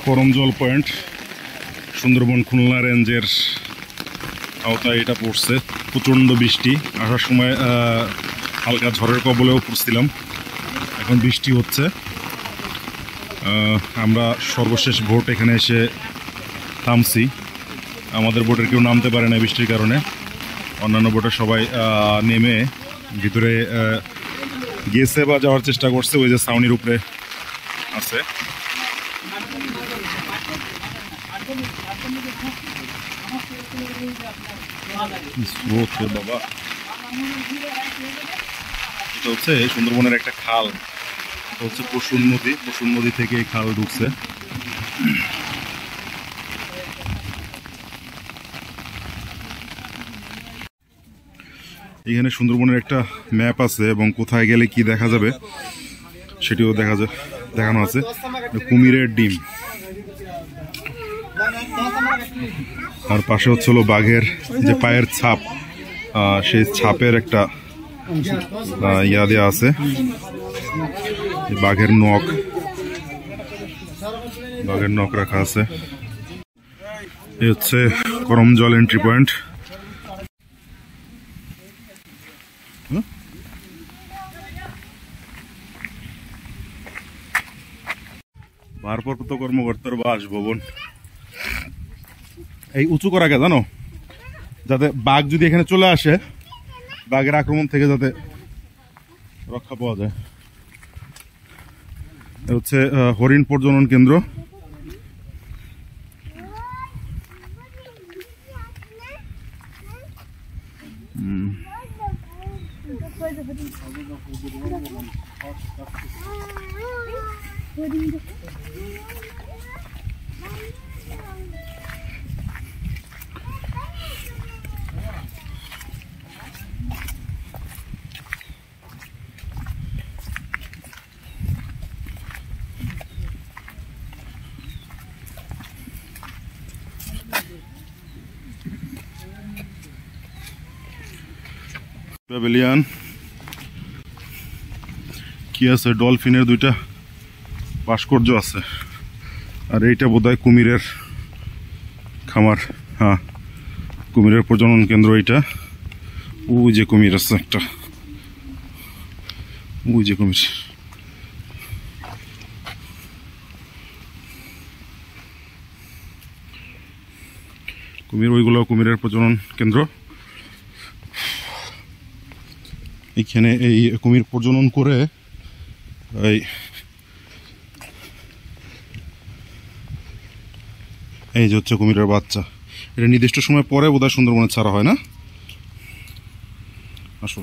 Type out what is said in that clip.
Karamjal point Sundarban Khulna রেঞ্জের আওতায় এটা পড়ছে। প্রচণ্ড বৃষ্টি, আসার সময় হালকা ঝড়ের কবলেও পড়ছিলাম, এখন বৃষ্টি হচ্ছে। আমরা সর্বশেষ বোট এখানে এসে থামছি। আমাদের বোটের কেউ নামতে পারে না বৃষ্টির কারণে, অন্যান্য বোটে সবাই নেমে ভিতরে গেছে বা যাওয়ার চেষ্টা করছে। ওই যে ছাউনির উপরে আছে। বাবা, এটা হচ্ছে সুন্দরবনের একটা খাল, এটা হচ্ছে পশুর নদী। পশুর নদী থেকে এই খাল ঢুকছে। এখানে সুন্দরবনের একটা ম্যাপ আছে এবং কোথায় গেলে কি দেখা যাবে সেটিও দেখানো আছে। কুমিরের ডিম, আর পাশে হচ্ছে হলো বাঘের যে পায়ের ছাপ, সেই ছাপের একটা ইয়া দেওয়া আছে। বাঘের নখ রাখা আছে। এই হচ্ছে করমজল এন্ট্রি পয়েন্ট। ভারপ্রাপ্ত কর্মকর্তার বাসভবন। এই উঁচু করা কে জানো, যাতে বাঘ যদি এখানে চলে আসে, বাঘের আক্রমণ থেকে যাতে রক্ষা পাওয়া যায়। হচ্ছে হরিণ প্রজনন কেন্দ্র। প্যাভিলিয়ন কি আছে, ডলফিনের দুইটা ভাস্কর্য আছে। আর এইটা বোধহয় কুমিরের খামার। হ্যাঁ, কুমিরের প্রজনন কেন্দ্র এইটা। ওই যে কুমির আছে একটা, ওই যে কুমির। ওইগুলো কুমিরের প্রজনন কেন্দ্র। এখানে এই কুমির প্রজনন করে এই যে হচ্ছে কুমিরের বাচ্চা। এটা নির্দিষ্ট সময় পরে বোধহয় সুন্দরবনে ছাড়া হয় না। আসো।